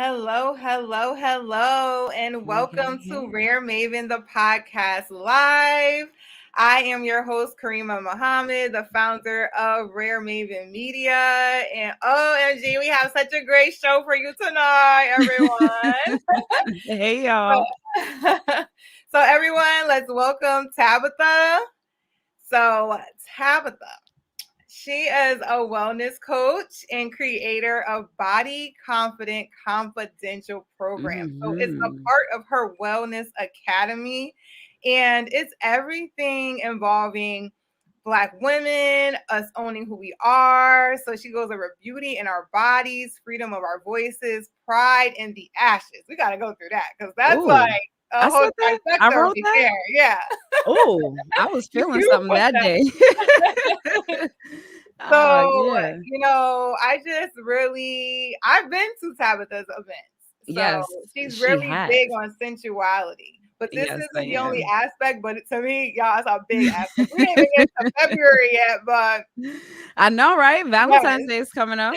Hello, hello, hello, and Hey, welcome hey, to hey. RareMaven, the podcast live. I am your host, Karima Muhammad, the founder of RareMaven Media. And OMG, we have such a great show for you tonight, everyone. Hey, y'all. So, everyone, let's welcome Tabitha. So, Tabitha. She is a wellness coach and creator of Body Confident Confidential program. So it's a Mhm. part of her Wellness Academy, and it's everything involving Black women, us owning who we are. So she goes over beauty in our bodies, freedom of our voices, pride in the ashes. We got to go through that because that's like Ooh, a I whole said that? I trifecta right wrote that? there. Yeah. Oh, I was feeling You something put that that. day. So, Yeah. I just really, I've been to Tabitha's events. So Yes, she's she really has. big on sensuality. But this Yes, I isn't the only am. aspect, but to me, y'all, it's a big aspect. We didn't even get to February yet, but I know, right? Valentine's yes. Day is coming up.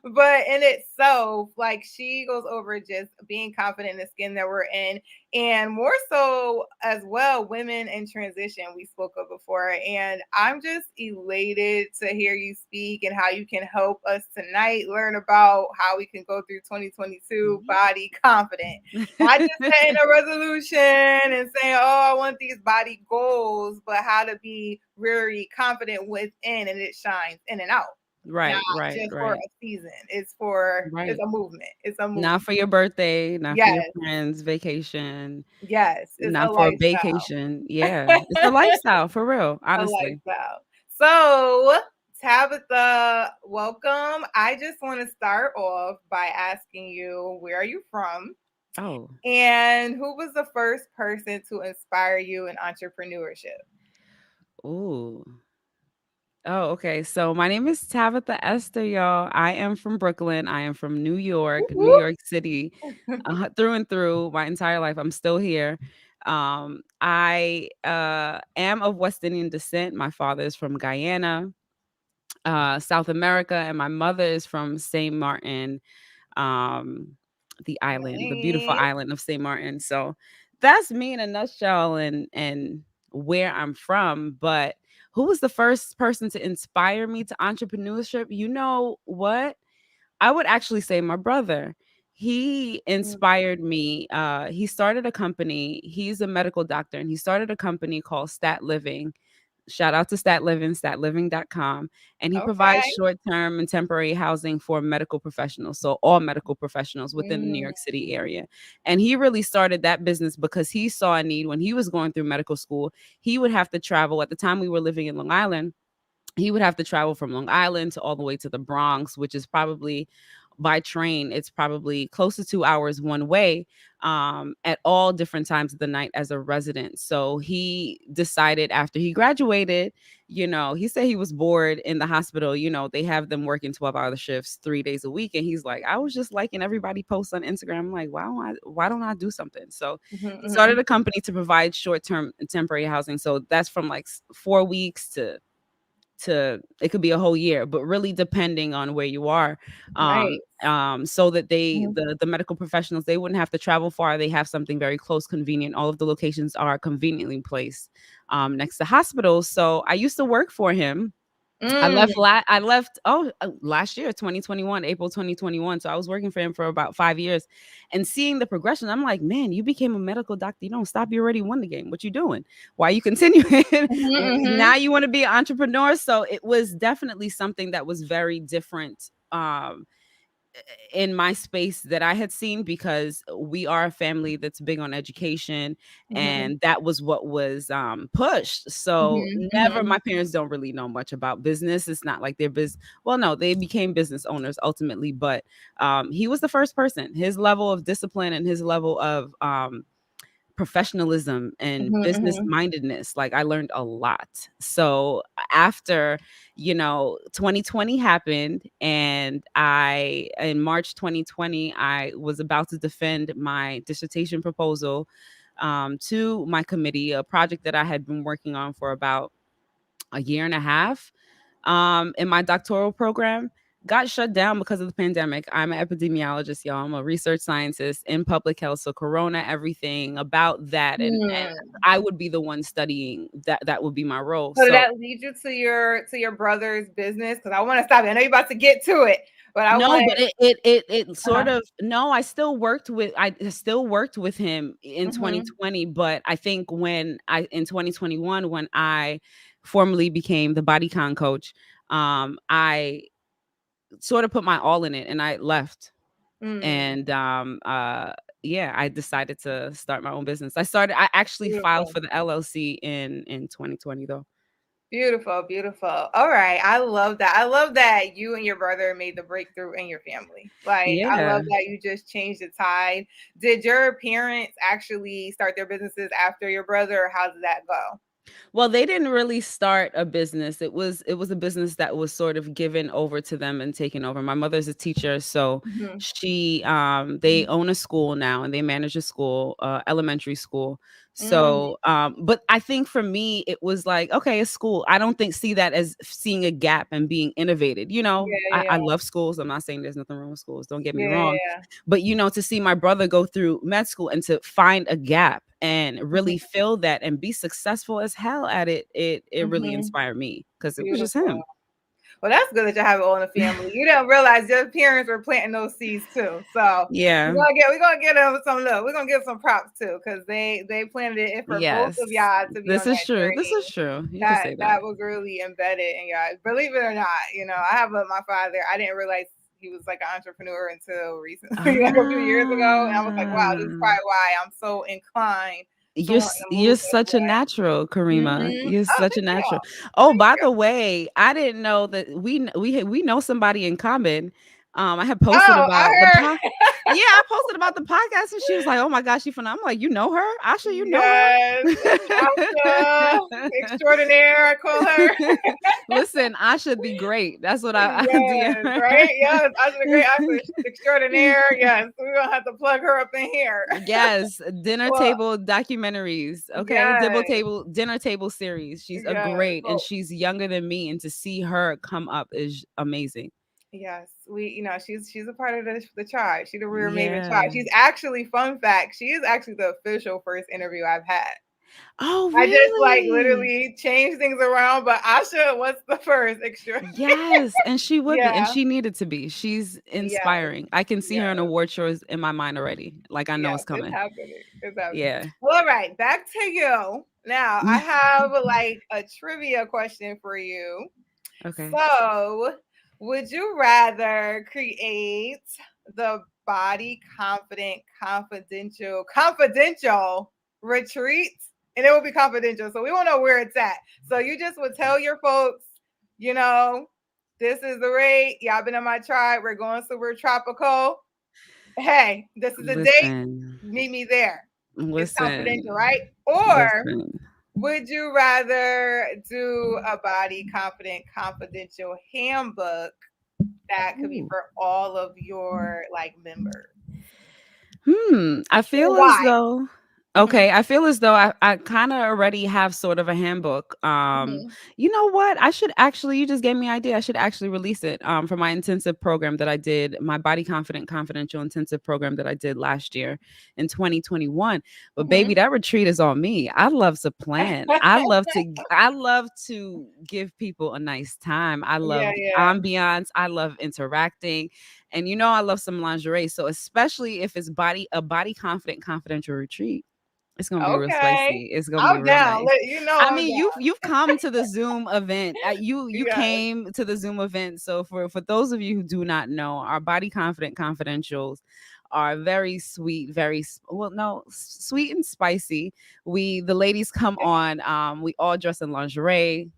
But in itself, like she goes over just being confident in the skin that we're in, and more so as well, women in transition we spoke of before. And I'm just elated to hear you speak and how you can help us tonight learn about how we can go through 2022 body confident. Not just setting a resolution and saying, oh, I want these body goals, but how to be really confident within and it shines in and out. Not Right, right, just for right, a season. It's right. a movement. It's a Not movement. for your birthday, not for your Yes. friend's vacation, Yes. It's a not for a lifestyle. vacation. Yeah, it's a lifestyle for real, A honestly. lifestyle. So, Tabitha, welcome. I just want to start off by asking you, where are you from? Oh. And who was the first person to inspire you in entrepreneurship? Ooh. Oh, okay. So my name is Tabitha Esther, y'all. I am from Brooklyn. I am from Whoop, New whoop. York City, through and through. My entire life, I'm still here. I am of West Indian descent. My father is from Guyana, South America, and my mother is from Saint Martin, um, the island, the beautiful Nice. island of Saint Martin. So that's me in a nutshell, and where I'm from. But who was the first person to inspire me to entrepreneurship? You know what? I would actually say my brother. He inspired me. He started a company. He's a medical doctor, and he started a company called Stat Living. Shout out to Stat Living, statliving.com. And he provides Okay. short-term and temporary housing for medical professionals. So all medical professionals within the New Mm. York City area. And he really started that business because he saw a need when he was going through medical school. He would have to travel. At the time we were living in Long Island, he would have to travel from Long Island to all the way to the Bronx, which is probably by train, it's probably close to 2 hours one way, at all different times of the night as a resident. So he decided after he graduated, he said he was bored in the hospital. They have them working 12-hour shifts 3 days a week. And he's like, I was just liking everybody posts on Instagram. I'm like, why don't I do something? So Mhm, he mhm. started a company to provide short-term and temporary housing. So that's from like 4 weeks to it could be a whole year, but really depending on where you are, Right. so that they Mhm. the medical professionals, they wouldn't have to travel far. They have something very close, convenient. All of the locations are conveniently placed next to hospitals. So I used to work for him. Mm. I left last year, 2021, April 2021. So I was working for him for about 5 years, and seeing the progression, I'm like, man, you became a medical doctor. You don't stop. You already won the game. What you doing? Why you continuing? Mhm, mhm. Now you want to be an entrepreneur. So it was definitely something that was very different. In my space that I had seen, because we are a family that's big on education, Mhm. and that was what was pushed. So Mhm, never, mhm. my parents don't really know much about business. It's not like they're business. Well, no, they became business owners ultimately, but he was the first person. His level of discipline and his level of professionalism and Mhm, business mhm. mindedness, like I learned a lot. So after 2020 happened, and I in March 2020 I was about to defend my dissertation proposal to my committee, a project that I had been working on for about a year and a half in my doctoral program. got shut down because of the pandemic. I'm an epidemiologist, y'all. I'm a research scientist in public health. So Corona, everything about that. And Hmm. I would be the one studying that. That would be my role. So did So that lead you to your brother's business? Because I want to stop. I know you're about to get to it, but I no, want. but it Uh-huh. sort of no, I still worked with him in Hmm. 2020, but I think when I in 2021 when I formally became the bodycon coach, I sort of put my all in it and I left. Mm, And yeah, I decided to start my own business. I actually filed beautiful. for the LLC in 2020 though. Beautiful, beautiful. All right. I love that. I love that you and your brother made the breakthrough in your family. Like, I Yeah. love that you just changed the tide. Did your parents actually start their businesses after your brother, or how did that go? Well, they didn't really start a business. It was a business that was sort of given over to them and taken over. My mother's a teacher, so Hmm. they own a school now and they manage a school, elementary school. Mm, So but I think for me it was like, okay, a school. I don't think see that as seeing a gap and being innovated. yeah, I yeah, love schools. I'm not saying there's nothing wrong with schools. Don't get me yeah, wrong. yeah. But to see my brother go through med school and to find a gap and really Hmm. fill that and be successful as hell at it really Hmm. inspired me because it was just Beautiful. him. Well, that's good that you have it all in the family. You don't realize your parents were planting those seeds too. So Yeah. we're gonna get them some love. We're gonna give some props too, because they planted it for both Yes. of y'all to be on This is that true. This journey. is true. You can That say that. that was really embedded in y'all. Believe it or not, I have my father. I didn't realize he was like an entrepreneur until recently, like a few years ago, and I was like, wow, this is Ah. probably why I'm so inclined to You're want s to you're move this such a way. natural, Karima. Hmm. You're Oh, such a thank you, natural. Oh, thank by you. the way, I didn't know that we know somebody in common. I had posted Oh, about the I pod. Yeah, I posted about the podcast, and she was like, "Oh my gosh, she from." I'm like, "You know her, Asha? You know Yes, Asha her?" extraordinaire, I call her. Listen, Asha the Great. That's what I DM Yes, her. right? Yes, Asha the Great, Asha extraordinaire. Yes, we're gonna have to plug her up in here. Yes, dinner Well, table documentaries. Okay, yes, dinner table series. She's a yes. great, and Well, she's younger than me, and to see her come up is amazing. yes, she's a part of the tribe. She's the RareMaven tribe. Yeah. She's actually, fun fact, she is actually the official first interview I've had. Oh, I just like really? literally changed things around, but Asha was the first extra. Yes, and she would be, and Yeah, she needed to be. She's yes, inspiring. I can see her in yes. award shows in my mind already. Like I know Yes, it's it's coming. happening. It's happening. Yeah. Well, all right, back to you. Now, I have like a trivia question for you. Okay. So, would you rather create the body confident confidential retreat? And it will be confidential, so we won't know where it's at. So you just would tell your folks, you know, this is the rate. Y'all been on my tribe. We're going super tropical. Hey, this is a date. Listen. Meet me there. It's confidential, Listen. right? Or Listen. would you rather do a body confident confidential handbook that could be Ooh. for all of your like members? I And feel as why? though Hmm. okay, I feel as though I kind of already have sort of a handbook. Hmm. You know what? I should actually you just gave me an idea. I should actually release it for my intensive program that I did, my Body Confident Confidential intensive program that I did last year in 2021. But baby, Hmm. that retreat is on me. I love to plan. I love to give people a nice time. I Yeah, love the yeah. ambiance. I love interacting. And I love some lingerie. So especially if it's a body confident confidential retreat, it's gonna be real Okay. spicy. It's gonna be I'm real down. nice. Let you know I I'm mean, down. you've come to the Zoom event. You Yes. came to the Zoom event. So for those of you who do not know, our body confident confidentials are very sweet, well, no, sweet and spicy. The ladies come on. We all dress in lingerie.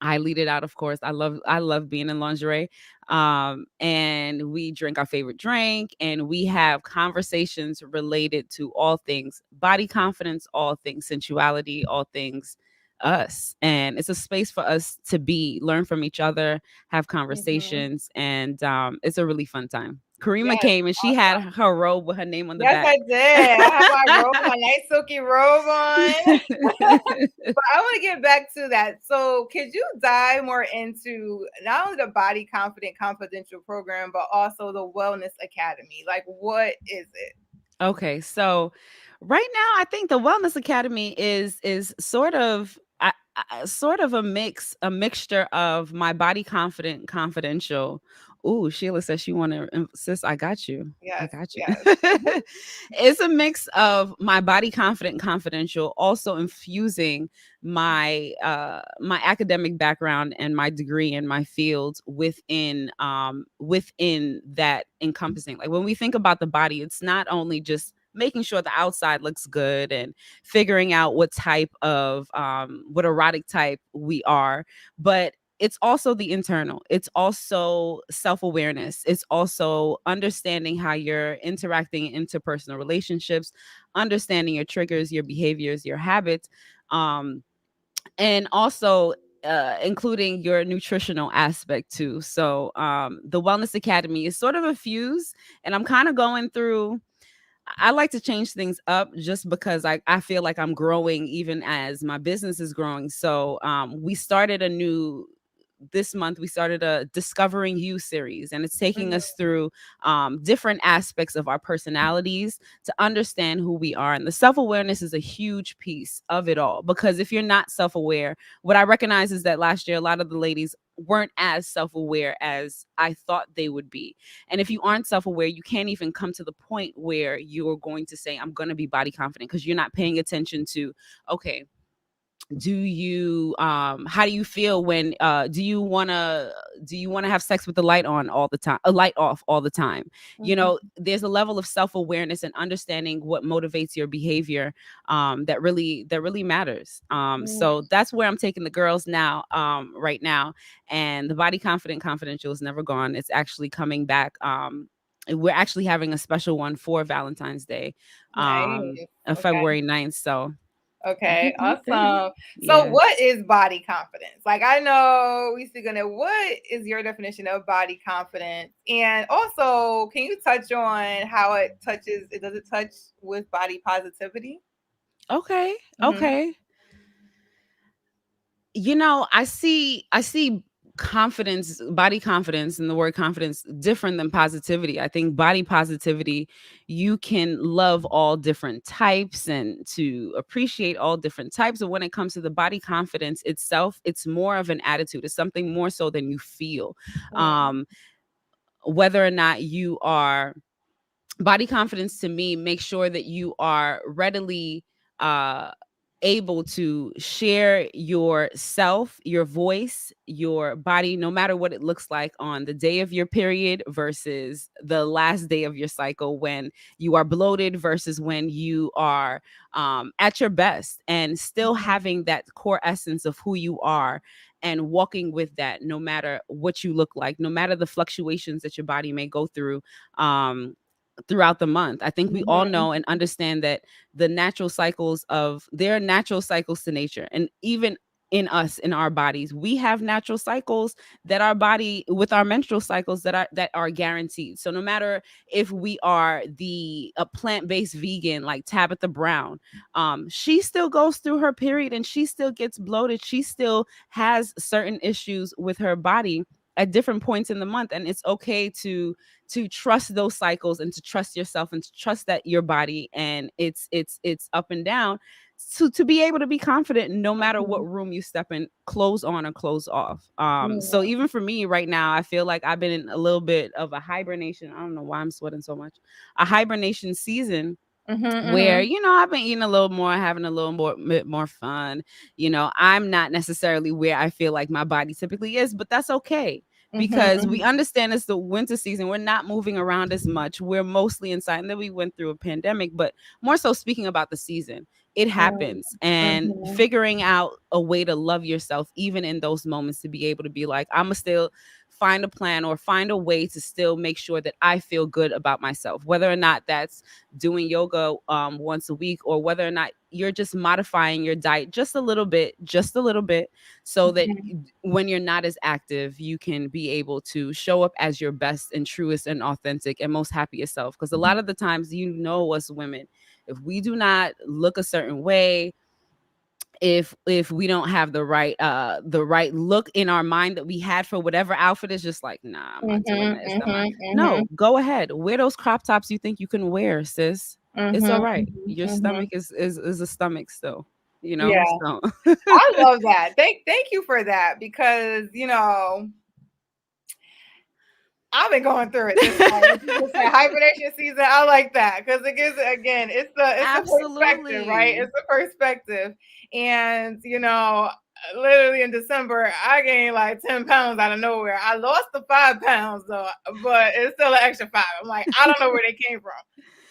I lead it out, of course. I love being in lingerie. And we drink our favorite drink and we have conversations related to all things body confidence, all things sensuality, all things us. And it's a space for us to learn from each other, have Hmm. conversations, and it's a really fun time. Karima Yes, came and she had awesome. her robe with her name on the Yes, back. I did. I have my robe, my nice silky robe on. But I want to get back to that. So, could you dive more into not only the Body Confident Confidential program, but also the Wellness Academy? Like, what is it? Okay, so right now I think the Wellness Academy is sort of sort of a mixture of my Body Confident Confidential. Ooh, Sheila says she want to, sis, I got you. I Yes, got you. yes. It's a mix of my Body Confident Confidential, also infusing my academic background and my degree in my field within that encompassing. Like when we think about the body, it's not only just making sure the outside looks good and figuring out what erotic type we are, but it's also the internal. It's also self-awareness. It's also understanding how you're interacting in interpersonal relationships, understanding your triggers, your behaviors, your habits, and also including your nutritional aspect too. So the Wellness Academy is sort of a fuse, and I'm kind of going through. I like to change things up just because I feel like I'm growing even as my business is growing. So we started a new this month we started a Discovering You series, and it's taking Mhm. us through different aspects of our personalities to understand who we are. And the self-awareness is a huge piece of it all, because if you're not self-aware, what I recognize is that last year a lot of the ladies weren't as self-aware as I thought they would be. And if you aren't self-aware, you can't even come to the point where you're going to say, I'm going to be body confident, because you're not paying attention to, okay, how do you feel when do you want to have sex with the light on all the time, a light off all the time? Mhm. There's a level of self-awareness and understanding what motivates your behavior, that really matters. So Mm. that's where I'm taking the girls now, right now. And the Body Confident Confidential is never gone. It's actually coming back. We're actually having a special one for Valentine's Day, Nice. Okay. February 9th. So I Okay, think I'm good. awesome. So, Yeah. what is body confidence? Like, I know we still gonna. What is your definition of body confidence? And also, can you touch on how it touches? It does it touch with body positivity? Okay. Mm-hmm. Okay. I see confidence, body confidence, and the word confidence different than positivity. I think body positivity, you can love all different types and to appreciate all different types. But when it comes to the body confidence itself, it's more of an attitude. It's something more so than you feel. Um, whether or not you are body confidence, to me, make sure that you are readily uh able to share yourself, your voice, your body, no matter what it looks like on the day of your period versus the last day of your cycle, when you are bloated versus when you are at your best, and still having that core essence of who you are and walking with that, no matter what you look like, no matter the fluctuations that your body may go through um throughout the month. I think we all Mm-hmm. know and understand that there are natural cycles to nature. And even in us, in our bodies, we have natural cycles that our body, with our menstrual cycles, that are guaranteed. So no matter if we are the a plant-based vegan like Tabitha Brown, she still goes through her period and she still gets bloated. She still has certain issues with her body at different points in the month, and it's okay to trust those cycles and to trust yourself and to trust that your body and it's up and down, to be able to be confident no matter what Mm-hmm. room you step in, clothes on or clothes off. So Mm-hmm. even for me right now, I feel like I've been in a little bit of a hibernation. I don't know why I'm sweating so much. A hibernation season where Mm-hmm. I've been eating a little more, having a little more fun. I'm not necessarily where I feel like my body typically is, but that's okay, because we Mm-hmm. understand it's the winter season. We're not moving around as much. We're mostly inside, and then we went through a pandemic. But more so, speaking about the season, it happens, and Mm-hmm. figuring out a way to love yourself even in those moments, to be able to be like, I'm still find a plan or find a way to still make sure that I feel good about myself, whether or not that's doing yoga once a week, or whether or not you're just modifying your diet just a little bit, so that Mhm. when you're not as active, you can be able to show up as your best and truest and authentic and most happiest self. Because a lot of the times, us women, if we do not look a certain way, if we don't have the right look in our mind that we had for whatever outfit, is just like, nah, I'm not doing Mhm. this. Mhm. No, Mhm. go ahead, wear those crop tops you think you can wear, sis. It's all Mhm. right. Mhm. Your Mhm. stomach is a stomach still, Yeah. so. I love that. Thank you for that, because I've been going through it this time. Like you just said, hibernation season. I like that because it gives, again, it's the perspective, right? Absolutely. It's the perspective, and literally in December, I gained like 10 pounds out of nowhere. I lost the 5 pounds though, but it's still an extra 5. I'm like, I don't know where they came from.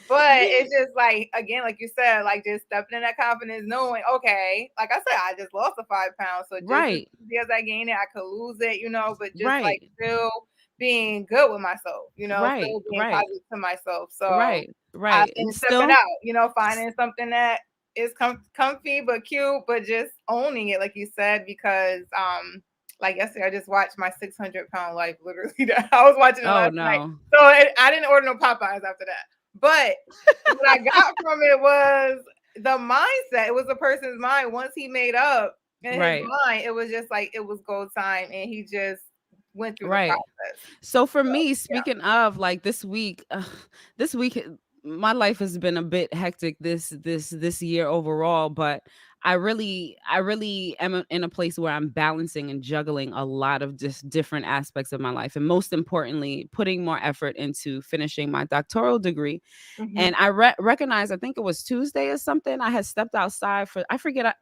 But Yeah. it's just like, again, like you said, like just stepping in that confidence, knowing, okay, like I said, I just lost the 5 pounds. So just as Right. easy as I gained it, I could lose it, but just like Right. still being good with myself, Right. still being Right. positive to myself. So Right. I've Right. And been stepping still. out, finding something that is comfy but cute, but just owning it, like you said, because like yesterday, I just watched my 600-pound life. Literally, I was watching it Oh last night, no. so I didn't order no Popeyes after that. But what I got from it was the mindset. It was a person's mind. Once he made up in his Right. mind, it was just like it was go time, and he just went through the Right. process. So for So me, yeah. speaking of, like, this week, my life has been a bit hectic this year overall, but I really am in a place where I'm balancing and juggling a lot of just different aspects of my life, and most importantly, putting more effort into finishing my doctoral degree. Mhm. And I recognized, I think it was Tuesday or something, I had stepped outside for, I forget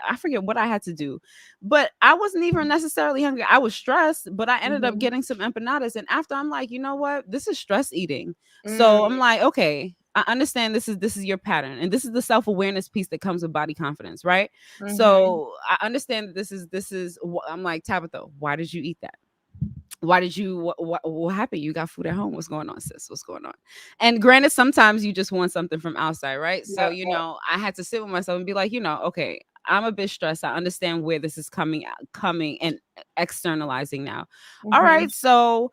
what I had to do, but I wasn't even necessarily hungry. I was stressed, but I ended up Mhm. getting some empanadas. And after, I'm like, you know what? This is stress eating. So I'm Mm. like, okay, I understand this is your pattern, and this is the self-awareness piece that comes with body confidence, right? Mhm. So I understand that I'm like, Tabitha, why did you eat that? Why did you what happened? You got food at home. What's going on, sis? What's going on? And granted, sometimes you just want something from outside, right? So, Yep. Yep. I had to sit with myself and be like, okay, I'm a bit stressed. I understand where this is coming and externalizing now. All Mhm. right, so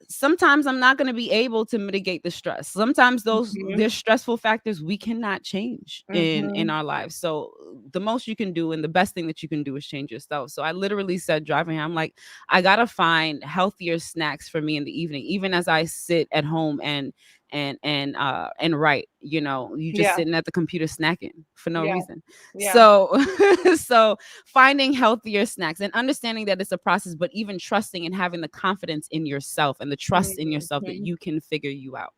sometimes I'm not going to be able to mitigate the stress. Sometimes Mhm. there's stressful factors we cannot change in Mhm. our lives. So the most you can do and the best thing that you can do is change yourself. So I literally said, driving here, I'm like, I got to find healthier snacks for me in the evening, even as I sit at home and write. You just Yeah. sitting at the computer snacking for no Yeah. reason. Yeah. So so finding healthier snacks and understanding that it's a process, but even trusting and having the confidence in yourself and the trust in yourself that Mhm. you can figure you out.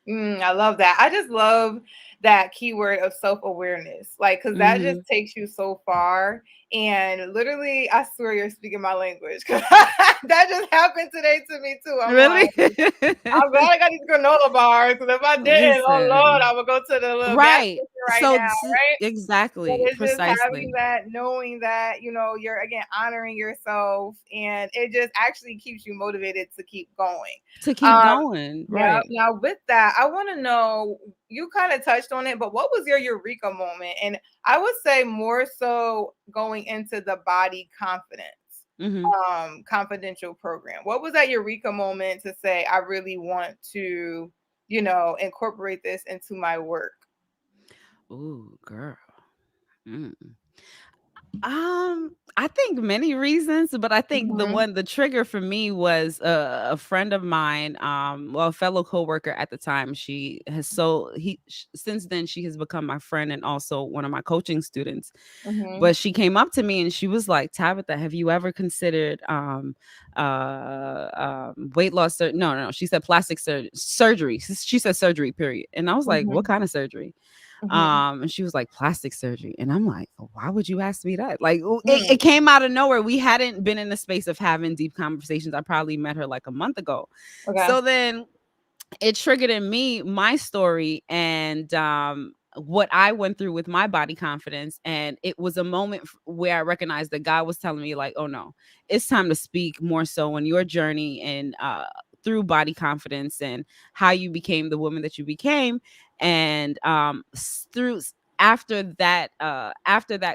I love that. I just love that keyword of self-awareness. Like, because that just Mhm. takes you so far. And literally, I swear you're speaking my language. 'Cause that just happened today to me too. I'm Really? like, I'm glad I got these granola bars. Because if I didn't, oh Lord, Listen. I would go to the little gas Right. station right So now, right? But exactly, it's just having precisely. that, knowing that, you're again honoring yourself, and it just actually keeps you motivated to keep going. To keep Um, going, yeah. right. Now, with that, I want to know, you kind of touched on it, but what was your Eureka moment? And I would say more so going into the body confidence Mhm. confidential program. What was that Eureka moment to say, I really want to, incorporate this into my work? Ooh, girl. Mm. I think many reasons, but I think Mhm. the trigger for me was a friend of mine, well, a fellow coworker at the time. Since then she has become my friend and also one of my coaching students. Mhm. But she came up to me and she was like, "Tabitha, have you ever considered weight loss? No. She said plastic surgery. She said surgery, period." And I was like, "What Mhm. kind of surgery?" Mhm. And she was like, plastic surgery. And I'm like, why would you ask me that? Like, it Mm. came out of nowhere. We hadn't been in the space of having deep conversations. I probably met her like a month ago. Okay. So then it triggered in me my story, and what I went through with my body confidence. And it was a moment where I recognized that God was telling me, like, oh no, it's time to speak more so on your journey and through body confidence and how you became the woman that you became. And through after that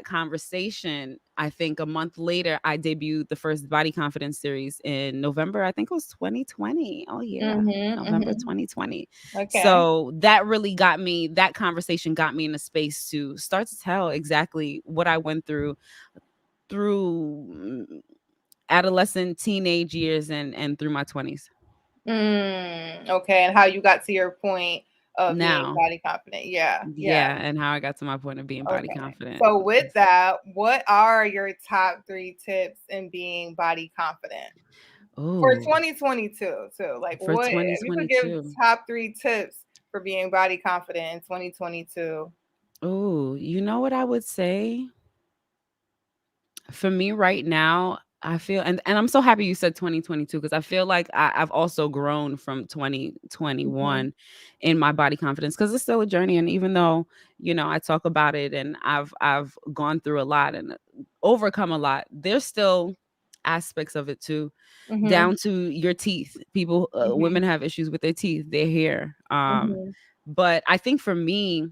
conversation, I think a month later I debuted the first body confidence series in November. I think it was 2020. Oh yeah, November 2020. Okay. So that really got me, that conversation got me in a space to start to tell exactly what I went through adolescent, teenage years, and through my 20s. Okay, and how you got to your point of being Now, body confident. Yeah, yeah. yeah, and how I got to my point of being body Okay. confident. So with that, what are your top 3 tips in being body confident for Oh, 2022 too? Like for what if you could give 2022. top 3 tips for being body confident in 2022? Oh, you know what I would say? For me right now, I feel, and I'm so happy you said 2022 because I feel like I've also grown from Mhm. 2021 in my body confidence because it's still a journey. And even though, I talk about it and I've gone through a lot and overcome a lot, there's still aspects of it too, Mhm. down to your teeth. People, Mhm. women have issues with their teeth, their hair. Mhm. But I think for me,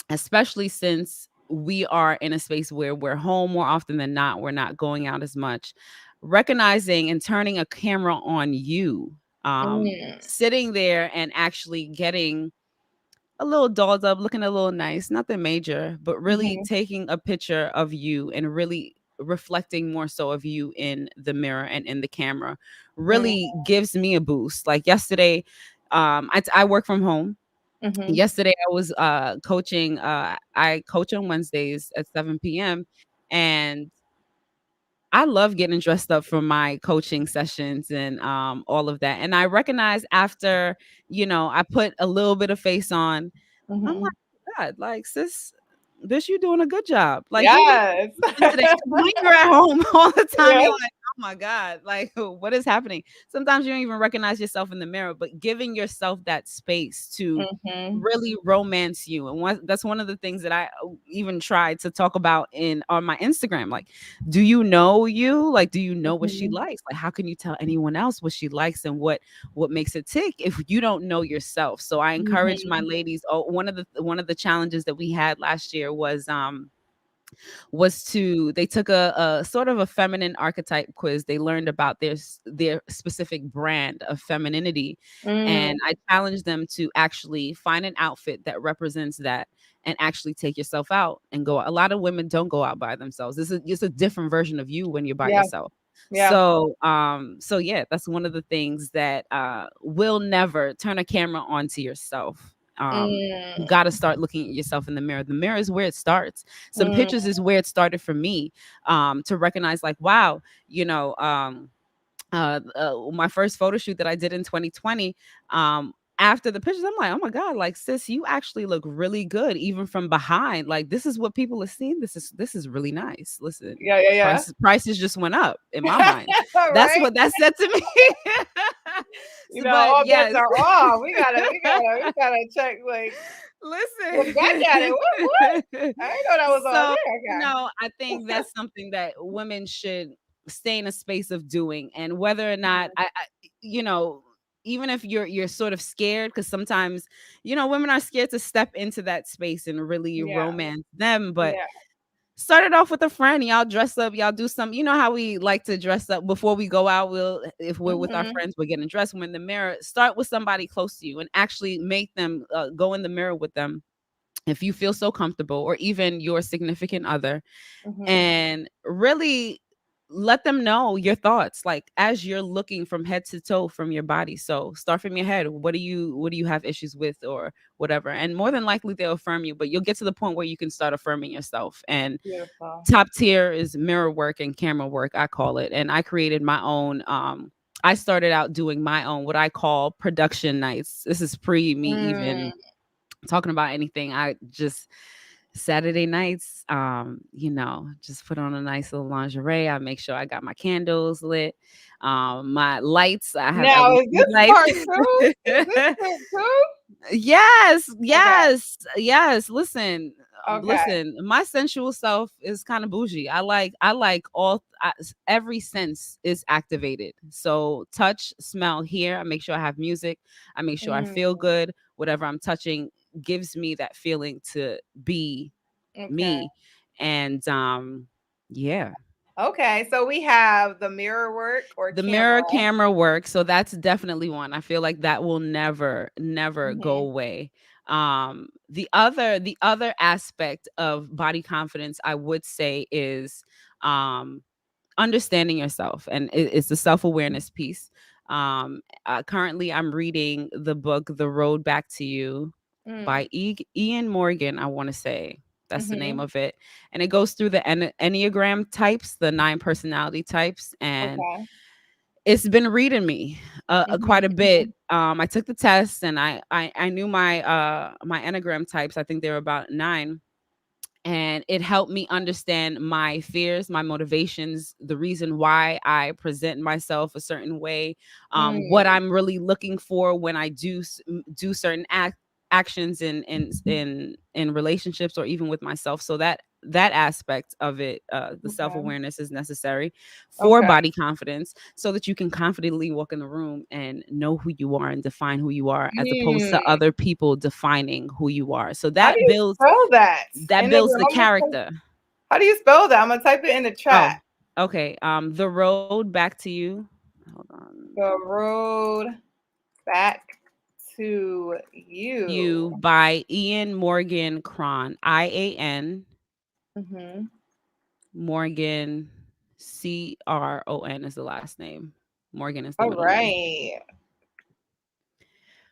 especially since we are in a space where we're home more often than not, we're not going out as much, recognizing and turning a camera on you, Mm. sitting there and actually getting a little dolled up, looking a little nice, nothing major, but really Mhm. taking a picture of you and really reflecting more so of you in the mirror and in the camera Mm. really gives me a boost. Like yesterday, I work from home. Mhm. Yesterday I was coaching. I coach on Wednesdays at 7 p.m. and I love getting dressed up for my coaching sessions and all of that. And I recognize after, I put a little bit of face on, I'm Mhm. like, God, like, sis, this, you doing a good job. Like, you look Yes. good today. 'Cause when you're at home all the time, Yeah. you're like, oh my God, like, what is happening? Sometimes you don't even recognize yourself in the mirror, but giving yourself that space to Mhm. really romance you. And that's one of the things that I even tried to talk about on my Instagram. Like, do you know you? Like, do you know what she Mhm. likes? Like, how can you tell anyone else what she likes and what makes it tick if you don't know yourself? So I encourage my Mhm. ladies. Oh, one of the challenges that we had last year was to they took a sort of a feminine archetype quiz. They learned about their specific brand of femininity, Mm. and I challenged them to actually find an outfit that represents that and actually take yourself out and go. A lot of women don't go out by themselves. This is just a different version of you when you're by Yeah. yourself. Yeah. So yeah, that's one of the things that will never turn a camera onto yourself. You got to Mm. start looking at yourself in the mirror. The mirror is where it starts. Some Mm. pictures is where it started for me, to recognize, like, wow, my first photo shoot that I did in 2020, after the pictures, I'm like, oh my God, like, sis, you actually look really good, even from behind. Like, this is what people are seeing. This is really nice. Listen, Yeah, yeah, yeah. prices just went up in my mind. That's Right? what that said to me. But All bets yes, are off. We gotta check, like, look back at it. listen. What? I didn't know that was all So, there. Okay. I think that's something that women should stay in a space of doing. And whether or not Mhm. you know, even if you're sort of scared, because sometimes, women are scared to step into that space and really Yeah. romance them. But Yeah. start it off with a friend. Y'all dress up, y'all do some, how we like to dress up before we go out. If we're with our Mhm. friends, we're getting dressed. We're in the mirror. Start with somebody close to you and actually make them go in the mirror with them if you feel so comfortable, or even your significant other, Mhm. and really let them know your thoughts, like, as you're looking from head to toe from your body. So start from your head. What do you have issues with, or whatever? And more than likely they'll affirm you, but you'll get to the point where you can start affirming yourself. And Beautiful. top tier is mirror work and camera work, I call it. And I created my own. I started out doing my own, what I call, production nights. This is pre me Mm. even talking about anything. I just Saturday nights, just put on a nice little lingerie. I make sure I got my candles lit. My lights, I have Now, is LED this part lights. two? Is this part two? Yes, Okay. yes, yes. Okay. Listen. My sensual self is kind of bougie. I like every sense is activated. So touch, smell, hear. I make sure I have music. I make sure I feel Mm, good. Whatever I'm touching gives me that feeling to be okay. me. And yeah. Okay. So we have the mirror work or The camera. mirror camera work, so that's definitely one. I feel like that will never go Hmm. away. The other aspect of body confidence, I would say, is um understanding yourself, and it's the self-awareness piece. Currently I'm reading the book The Road Back to You Mm, by Ian Morgan, I want to say. That's the name hmm. of it. And it goes through the Enneagram types, the 9 personality types, and Okay. it's been reading me quite a bit. Hmm. I took the test, and I knew my Enneagram types. I think they were about 9, and it helped me understand my fears, my motivations, the reason why I present myself a certain way, what Mm, I'm really looking for when I do certain actions in relationships, or even with myself. So that aspect of it, the okay. self-awareness, is necessary for Okay. body confidence, so that you can confidently walk in the room and know who you are and define who you are, as opposed to Mm. other people defining who you are. So How do you spell that? that builds the character. How do you spell that? I'm gonna type it in the Oh, chat. okay. The Road Back to You. Hold on. The road back to you. You by Ian Morgan Cron. IAN Hmm. Morgan, Cron is the last name. Morgan is the All middle name. right.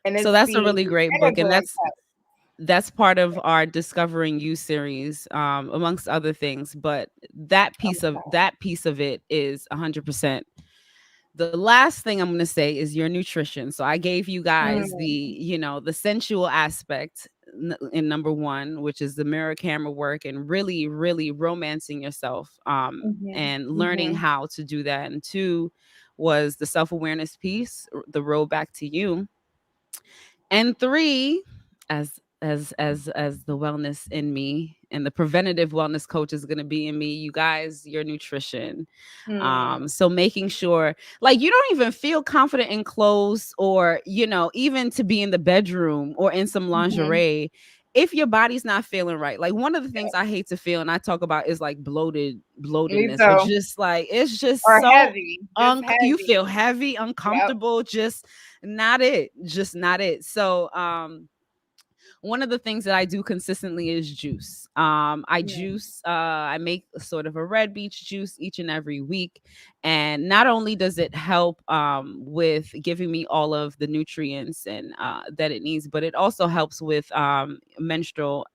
And So it's that's a the really great book, and Enneagram that's part of our Discovering You series, amongst other things. But that piece of it is 100%. The last thing I'm going to say is your nutrition. So I gave you guys test. the sensual aspect in number 1, which is the mirror camera work, and really, really romancing yourself, Mhm, and learning mhm, how to do that. And 2 was the self-awareness piece, the road back to you. And 3, as the wellness in me and the preventative wellness coach is going to be in me, you guys, your nutrition. mm. So making sure, like, you don't even feel confident in clothes, or even to be in the bedroom or in some Mhm. lingerie, if your body's not feeling right. Like, one of the things I hate to feel, and I talk about, is like Me bloatedness, or too. just like, it's just Or so heavy, just you feel heavy. heavy, Yep. uncomfortable, just not it. So one of the things that I do consistently is juice. Mm, I make sort of a red beach juice each and every week. And not only does it help with giving me all of the nutrients and that it needs, but it also helps with my menstrual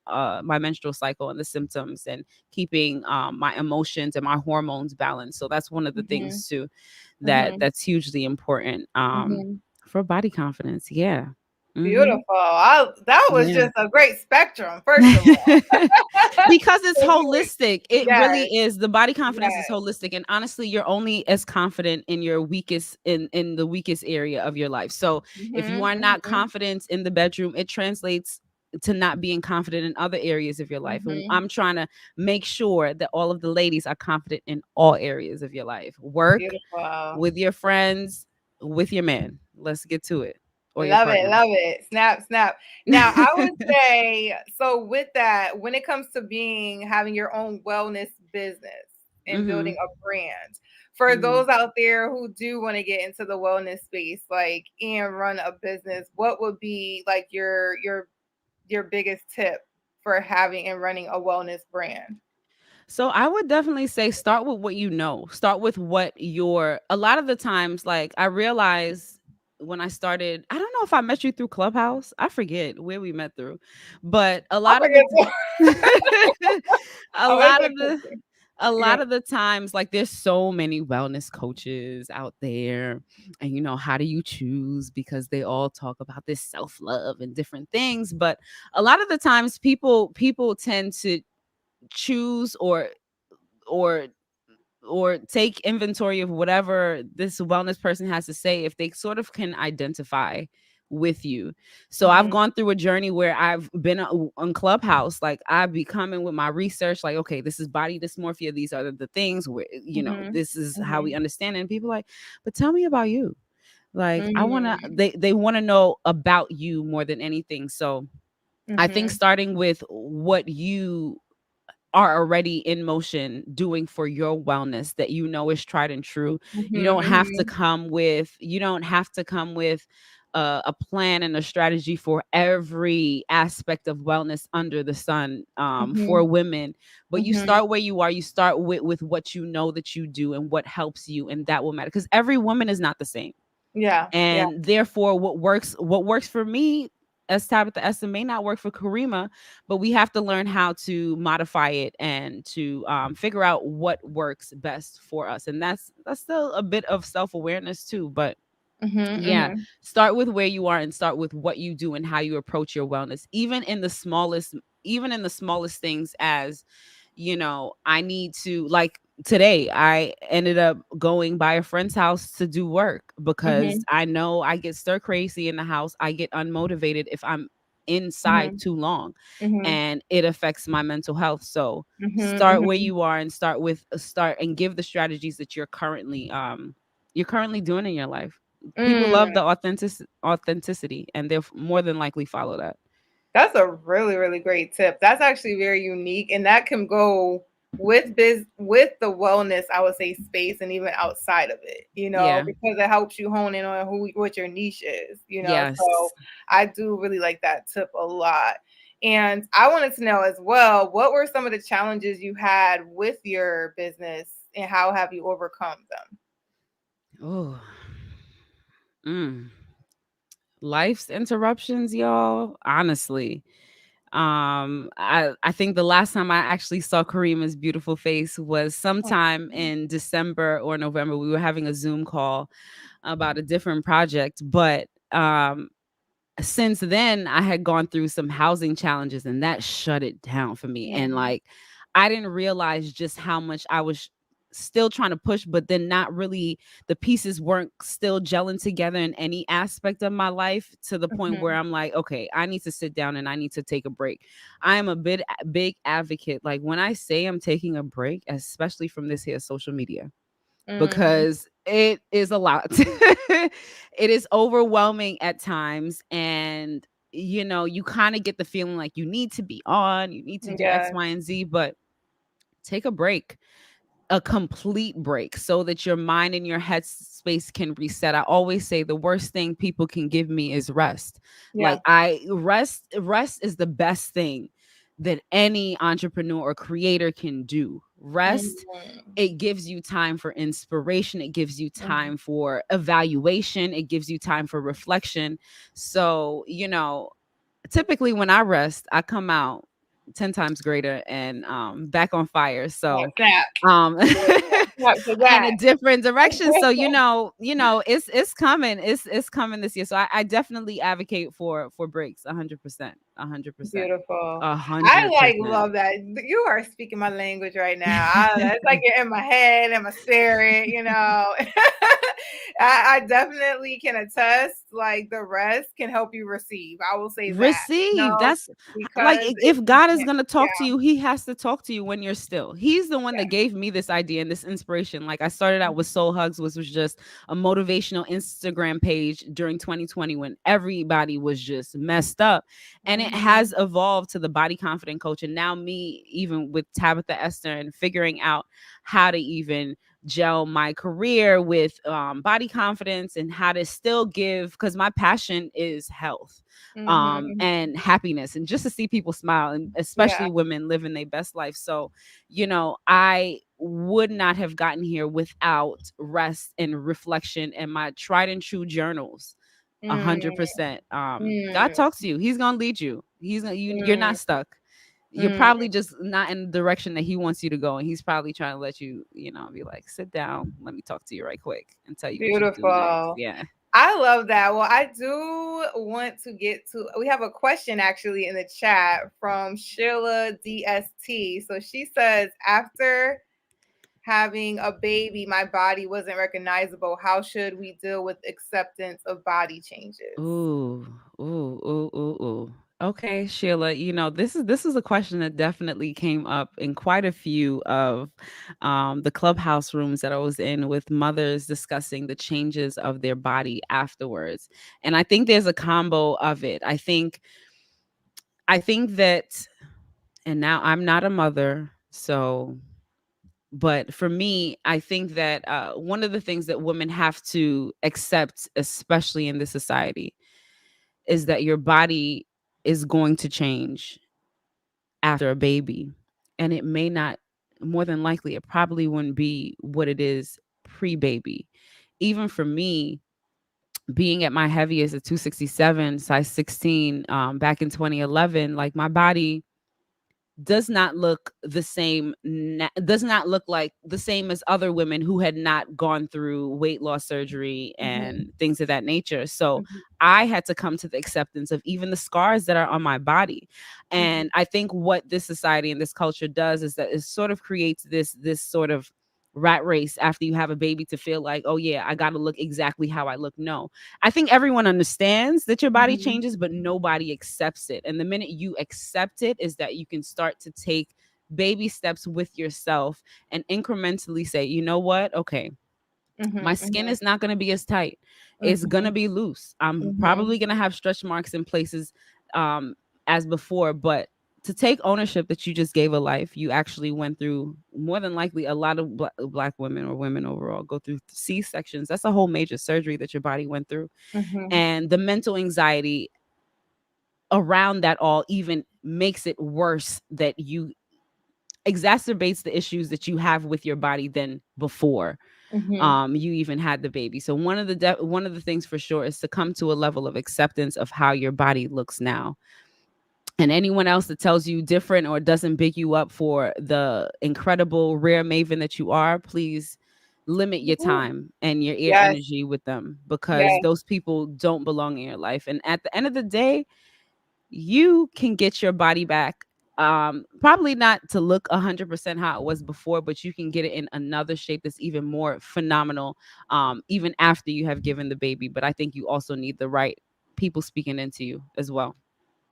cycle and the symptoms, and keeping my emotions and my hormones balanced. So that's one of the mhm, things too mhm, that's hugely important mhm. for body confidence. Yeah. Hmm. Beautiful. That was Yeah. just a great spectrum, first of all. Because it's So you holistic. It really yes, is. The body confidence is yes. holistic. And honestly, you're only as confident in your weakest in the weakest area of your life. So if you Mhm, are not mhm, confident in the bedroom, it translates to not being confident in other areas of your life. And mhm. I'm trying to make sure that all of the ladies are confident in all areas of your life. Work, Beautiful. with your friends, with your man. Let's get to it. Or your Love it, partner. love it. Snap, snap. Now, I would say, so with that, when it comes to having your own wellness business and building Mhm. a brand, for Mhm. those out there who do want to get into the wellness space, like, and run a business, what would be like your biggest tip for having and running a wellness brand? So I would definitely say, start with what you know. Start with what your a lot of the times, like, I realized when I started, I don't know if I met you through Clubhouse. I forget where we met through. But a I lot of forget the to a I wish lot I of could the say. A Yeah. lot of the times, like, there's so many wellness coaches out there, and how do you choose, because they all talk about this self-love and different things. But a lot of the times people tend to choose or or take inventory of whatever this wellness person has to say if they sort of can identify with you. So I've Mhm. gone through a journey where I've been on Clubhouse, like I've be coming with my research, like, okay, this is body dysmorphia, these are the things where Mhm. this is how we Mhm. understand it. And people like, but tell me about you. Like, I want to, Mm. they want to know about you more than anything. So I think Mhm. starting with what you are already in motion doing for your wellness that is tried and true. You Mhm. don't have to Mhm. come with a plan and a strategy for every aspect of wellness under the sun, for Mhm. women. But you Mhm. start where you are. You start with what you know that you do and what helps you, and that will matter, because every woman is not the same. Yeah. Yeah. And therefore what works for me as Tabitha Esther may not work for Karima, but we have to learn how to modify it and to figure out what works best for us. And that's still a bit of self-awareness too. But Mhm. yeah, Mhm. start with where you are and start with what you do and how you approach your wellness, even in the smallest things. As I need to, like, today I ended up going by a friend's house to do work because Mhm. I know I get stir crazy in the house. I get unmotivated if I'm inside Mhm. too long, Mhm. and it affects my mental health. So Mhm. start where Mhm. you are and start and give the strategies that you're currently doing in your life. People love Mm. the authenticity, and they'll more than likely follow that. That's a really, really great tip. That's actually very unique, and that can go with the wellness, I would say, space, and even outside of it, Yeah. because it helps you hone in on what your niche is. So Yes. I do really like that tip a lot. And I wanted to know as well, what were some of the challenges you had with your business, and how have you overcome them? Oh. Mm. Life's interruptions, y'all. Honestly. I think the last time I actually saw Karima's beautiful face was sometime in December or November. We were having a Zoom call about a different project, but since then I had gone through some housing challenges, and that shut it down for me. And Mm-hmm. like, I didn't realize just how much I was still trying to push, but then not really, the pieces weren't still gelling together in any aspect of my life, to the point where Mm-hmm. I'm like, okay, I need to sit down and I need to take a break. I am a big advocate. Like, when I say I'm taking a break, especially from this here social media, Mm-hmm. because it is a lot. It is overwhelming at times. And, you kind of get the feeling like you need to be on, you need to do X, Yeah. Y, and Z, but take a break, a complete break, so that your mind and your head space can reset. I always say the worst thing people can give me is rest. Yeah. Like, rest is the best thing that any entrepreneur or creator can do. Rest, Mm-hmm. it gives you time for inspiration, it gives you Mm-hmm. time for evaluation, it gives you time for reflection. So, typically when I rest, I come out 10 times greater and back on fire. So Snap. um Snap to and that. a different direction. So it's coming. It's coming this year. So I definitely advocate for breaks 100%. 100%. Beautiful. a I hundred like percent. love that. You are speaking my language right now. It's like you're in my head and my spirit. I definitely can attest, like the rest can help you receive. I will say that, Receive. That's like, because if God is going to yeah. talk to you, he has to talk to you when you're still. He's the one that gave me this idea and this inspiration. Like, I started out with Soul Hugs, which was just a motivational Instagram page during 2020 when everybody was just messed up. And it Mhm. has evolved to the Body Confident Coach, and now me, even with Tabitha Esther, and figuring out how to even gel my career with body confidence, and how to still give, because my passion is health, Mhm. and happiness, and just to see people smile, and Yeah. especially women living their best life. So, I would not have gotten here without rest and reflection and my tried and true journals. Mm, 100%. God mm, talks to you. He's gonna lead you. You're not mm. stuck. You're Mm, probably just not in the direction that he wants you to go, and he's probably trying to let you, be like, sit down, let me talk to you right quick and tell you what you do next. beautiful. Yeah. I love that. Well, I do want to get to, we have a question actually in the chat from Sheila DST. So she says, after having a baby, my body wasn't recognizable. How should we deal with acceptance of body changes? Ooh, ooh, ooh, ooh, ooh. Okay, Sheila, this is a question that definitely came up in quite a few of the clubhouse rooms that I was in with mothers discussing the changes of their body afterwards. And I think there's a combo of it. I think that, and now I'm not a mother, so, but for me, I think that one of the things that women have to accept, especially in this society, is that your body is going to change after a baby. And it may not, more than likely, it probably wouldn't be what it is pre baby. Even for me, being at my heaviest at 267, size 16, back in 2011, like my body does not look the same, does not look like the same as other women who had not gone through weight loss surgery Mm-hmm. and things of that nature. So Mm-hmm. I had to come to the acceptance of even the scars that are on my body. And I think what this society and this culture does is that it sort of creates this sort of rat race after you have a baby to feel like, oh yeah, I got to look exactly how I look. No, I think everyone understands that your body Mm-hmm. changes, but nobody accepts it. And the minute you accept it is that you can start to take baby steps with yourself and incrementally say, you know what? Okay, my skin Mm-hmm. is not going to be as tight. It's going Mm-hmm. to be loose. I'm Mm-hmm. probably going to have stretch marks in places um, as before, but to take ownership that you just gave a life, you actually went through, more than likely, a lot of black women or women overall go through C-sections. That's a whole major surgery that your body went through. Mm-hmm. And the mental anxiety around that all even makes it worse, that you exacerbates the issues that you have with your body than before Mm-hmm. you even had the baby. So one of the things for sure is to come to a level of acceptance of how your body looks now. And anyone else that tells you different or doesn't big you up for the incredible rare maven that you are, please limit your time and your ear Yes. energy with them, because Yes. those people don't belong in your life. And at the end of the day, you can get your body back, probably not to look 100% how it was before, but you can get it in another shape that's even more phenomenal, even after you have given the baby. But I think you also need the right people speaking into you as well.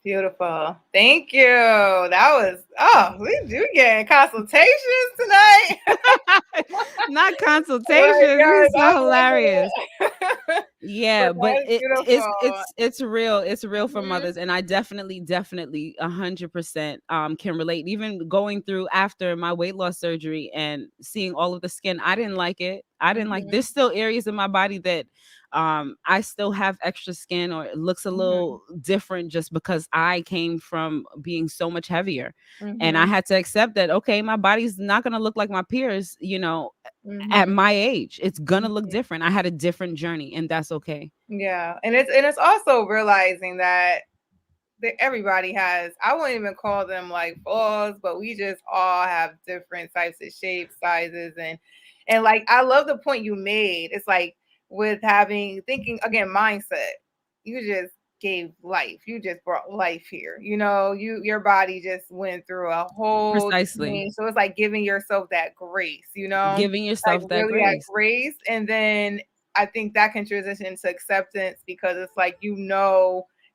Beautiful. Thank you. That was, oh, we do get consultations tonight. Not Like, consultations. This guys, is so I'm hilarious. loving it. But Yeah, but that is beautiful. it's real. It's real for Mhm. mothers, and I definitely 100% can relate. Even going through after my weight loss surgery and seeing all of the skin, I didn't like it. I didn't like. Mhm. There's still areas in my body that I still have extra skin, or it looks a Mhm. little different just because I came from being so much heavier, and I Mhm. had to accept that. Okay, my body's not gonna look like my peers. At Mhm. my age, it's gonna look Mhm. different. I had a different journey, and that's okay. Yeah, and it's also realizing that everybody has, I wouldn't even call them like flaws, but we just all have different types of shapes, sizes, and like I love the point you made. It's like with having thinking again mindset. You just gave life. You just brought life here. Your body just went through a whole Precisely. change. So it's like giving yourself that grace. Giving Like yourself that really that grace. grace. And then I think that can transition to acceptance because it's like you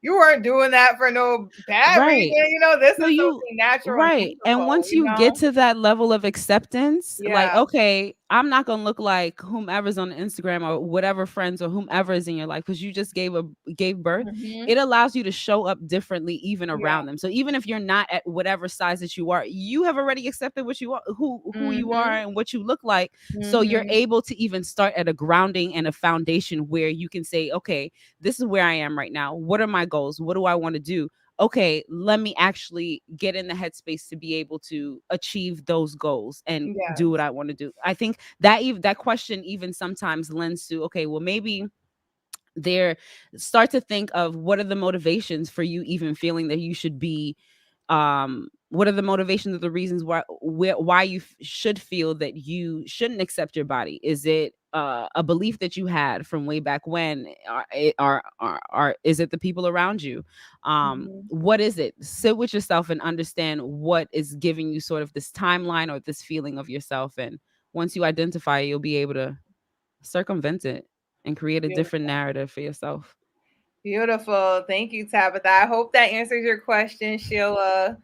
weren't doing that for no bad reason. Right. This So is you something natural and right. And beautiful, once you get to that level of acceptance, like, Yeah. okay, I'm not gonna look like whomever's on Instagram or whatever friends or whomever is in your life, because you just gave birth. Hmm. It allows you to show up differently even Yeah. around them. So even if you're not at whatever size that you are, you have already accepted what you are, who you are Hmm. and what you look like. So you're Hmm. able to even start at a grounding and a foundation where you can say, okay, this is where I am right now. What are my goals? What do I want to do? Okay, let me actually get in the headspace to be able to achieve those goals and Yes. do what I want to do. I think that even that question even sometimes lends to, okay, well, maybe there, start to think of what are the motivations for you even feeling that you should be what are the motivations or the reasons why you should feel that you shouldn't accept your body? Is it a belief that you had from way back when? Is it the people around you? Mhm. What is it? Sit with yourself and understand what is giving you sort of this timeline or this feeling of yourself. And once you identify it, you'll be able to circumvent it and create a different Beautiful. narrative for yourself. Beautiful. Thank you, Tabitha. I hope that answers your question, Sheila.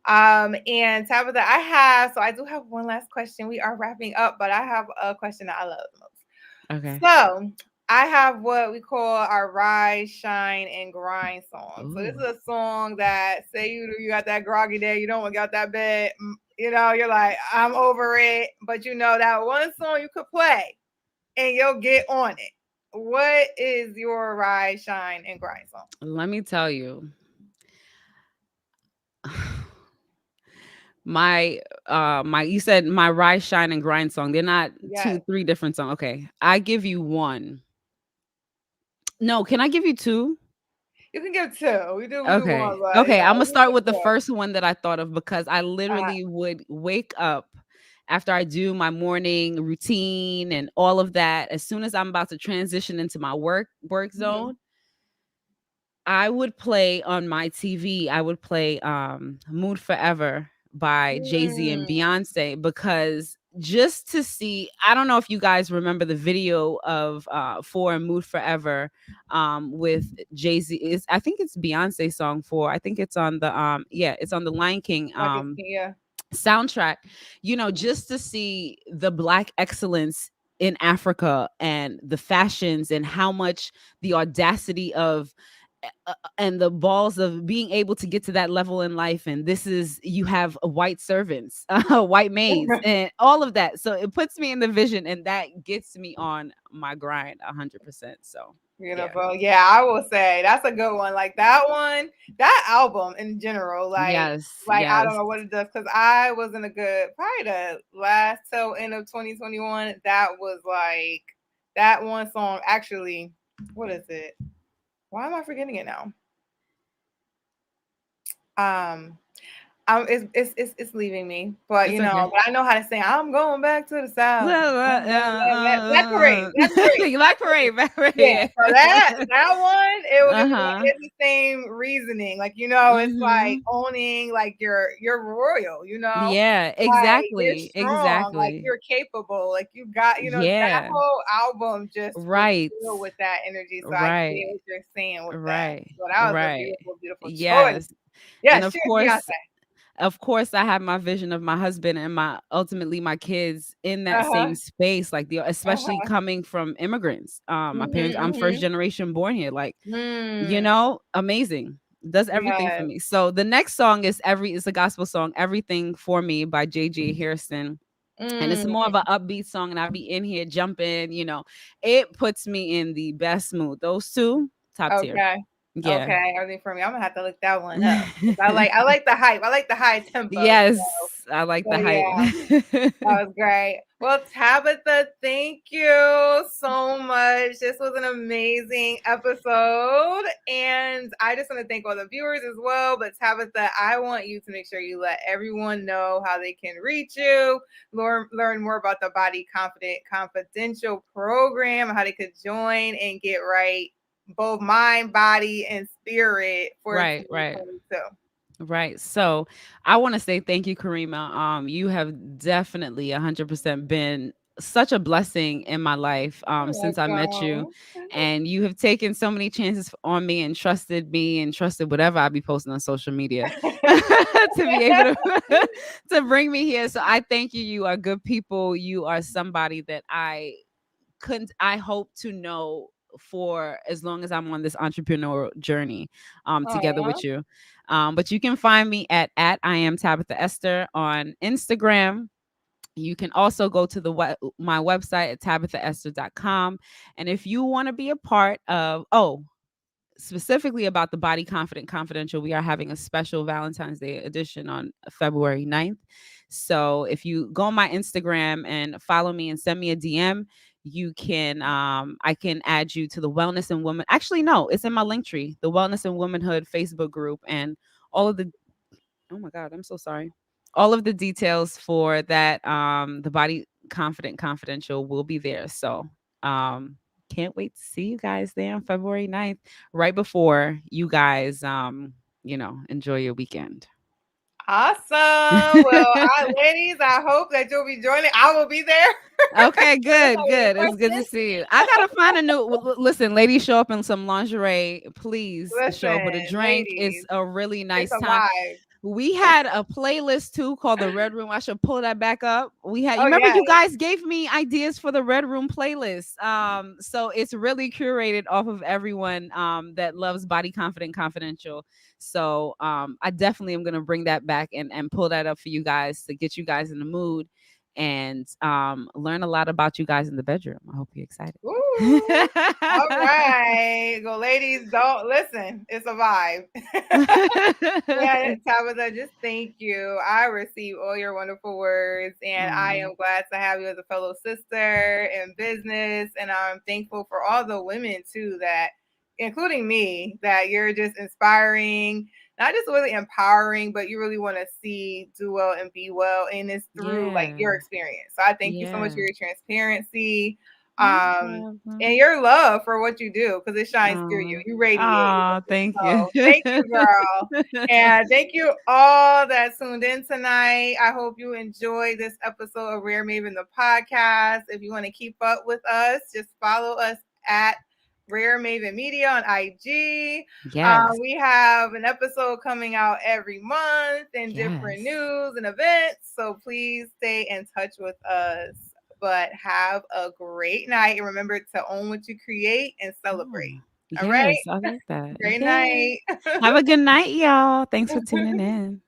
And Tabitha, I do have one last question. We are wrapping up, but I have a question that I love the most. Okay. So I have what we call our rise, shine, and grind song. So this Ooh. is a song that say you got that groggy day, you don't got that bed, you're like, I'm over it. But you know that one song you could play and you'll get on it. What is your rise, shine, and grind song? Let me tell you. My you said my rise, shine, and grind song. They're not Yes, three different songs. Okay. I give you one. No, can I give you two? you can give two. We do one, Okay. but Okay. yeah, I'm gonna you can start give with the two. first one that I thought of because I literally would wake up after I do my morning routine and all of that. As soon as I'm about to transition into my work Mhm. zone, I would play on my TV. I would play Mood Forever by Jay-Z and Mm, Beyonce because just to see, I don't know if you guys remember the video of for Mood Forever with Jay-Z. Is I think it's Beyonce song for. I think it's on the it's on the Lion King like a yeah. soundtrack, just to see the Black excellence in Africa and the fashions and how much the audacity of and the balls of being able to get to that level in life. And this is, you have white servants, white maids, and all of that. So it puts me in the vision and that gets me on my grind 100%. So, yeah. Beautiful. Yeah, I will say that's a good one. Like that one, that album in general, Yes. like I don't Yes. know what it does because I was in a good probably the last till end of 2021. That was like that one song. Actually, what is it? Why am I forgetting it now? Um, it's leaving me, but It's okay. but I know how to sing. I'm going back to the south. Black Parade, Black Parade, Black Parade, Black Parade, yeah. yeah. So that one, it was Uh-huh. it's the same reasoning. Like it's like Mhm. owning like you're royal. Yeah, Like you're exactly. strong. Like Exactly. you're capable. Like you got that Yeah. whole album just was Right. filled with that energy. So I get Right. what you're saying with that. Right. So that was a Right. beautiful, beautiful choice. Yes. And Yes, cheers, Beyonce. of course I have my vision of my husband and my ultimately my kids in that Uh-huh. same space, like especially Uh-huh. coming from immigrants. My Mhm, parents, I'm first mhm. generation born here, like, Mm. amazing. Does everything for Yes. me. So the next song is a gospel song, Everything for Me by JJ Harrison. And it's more of Mm. an upbeat song, and I'll be in here jumping. It puts me in the best mood. Those two, top tier. Okay. Yeah. Okay. Everything for me. I'm gonna have to look that one up. 'Cause I like the hype. I like the high tempo. Yes, I like So the hype. yeah. That was great. Well, Tabitha, thank you so much. This was an amazing episode. And I just want to thank all the viewers as well. But Tabitha, I want you to make sure you let everyone know how they can reach you, learn more about the Body Confident Confidential program, how they could join and get right, both mind, body, and spirit for Right, right. 2022. Right. So I want to say thank you, Karima. You have definitely 100% been such a blessing in my life You're since I met you. welcome. And you have taken so many chances on me and trusted whatever I be posting on social media to be able to to bring me here. So I thank you. You are good people. You are somebody that I hope to know for as long as I'm on this entrepreneurial journey together Aw. with you. But you can find me at I am Tabitha Esther on Instagram. You can also go to my website at tabithaesther.com. And if you want to be a part of, specifically about the Body Confident Confidential, we are having a special Valentine's Day edition on February 9th. So if you go on my Instagram and follow me and send me a DM, you can I can add you to the Wellness and Woman. Actually, no, it's in my link tree, the Wellness and Womanhood Facebook group, and all of the Oh my God, I'm so sorry. All of the details for that, the Body Confident Confidential will be there. So can't wait to see you guys there on February 9th, right before you guys enjoy your weekend. Awesome. Well, ladies, I hope that you'll be joining. I will be there. Okay, Let us good, know your good. It's good to questions. see you. I gotta find a new. Listen, ladies, show up in some lingerie. Please show up with a Listen, drink. It's ladies, a really it's nice a time. vibe. We had a playlist too called the Red Room. I should pull that back up. We had, you Oh remember yes. you guys gave me ideas for the Red Room playlist. So it's really curated off of everyone that loves Body Confident Confidential. So I definitely am gonna bring that back and pull that up for you guys to get you guys in the mood and learn a lot about you guys in the bedroom. I hope you're excited. Ooh. All right. Go, ladies, don't listen. It's a vibe. Yeah, Tabitha, just thank you. I receive all your wonderful words, and I Aw, am glad to have you as a fellow sister in business. And I'm thankful for all the women too that, including me, that you're just inspiring, not just really empowering, but you really want to see do well and be well, and it's through like yeah, your experience. So I thank you so much yeah. for your transparency. No Um, and problem. your love for what you do because it shines through you. Oh, You radiate. oh, thank you. So thank you, girl. And thank you all that tuned in tonight. I hope you enjoyed this episode of Rare Maven the podcast. If you want to keep up with us, just follow us at Rare Maven Media on IG. Yes, We have an episode coming out every month and different yes. news and events. So please stay in touch with us. But have a great night and remember to own what you create and Oh, celebrate. All right. yes, I like that. Great Yeah. night. Have a good night, y'all. Thanks for tuning in.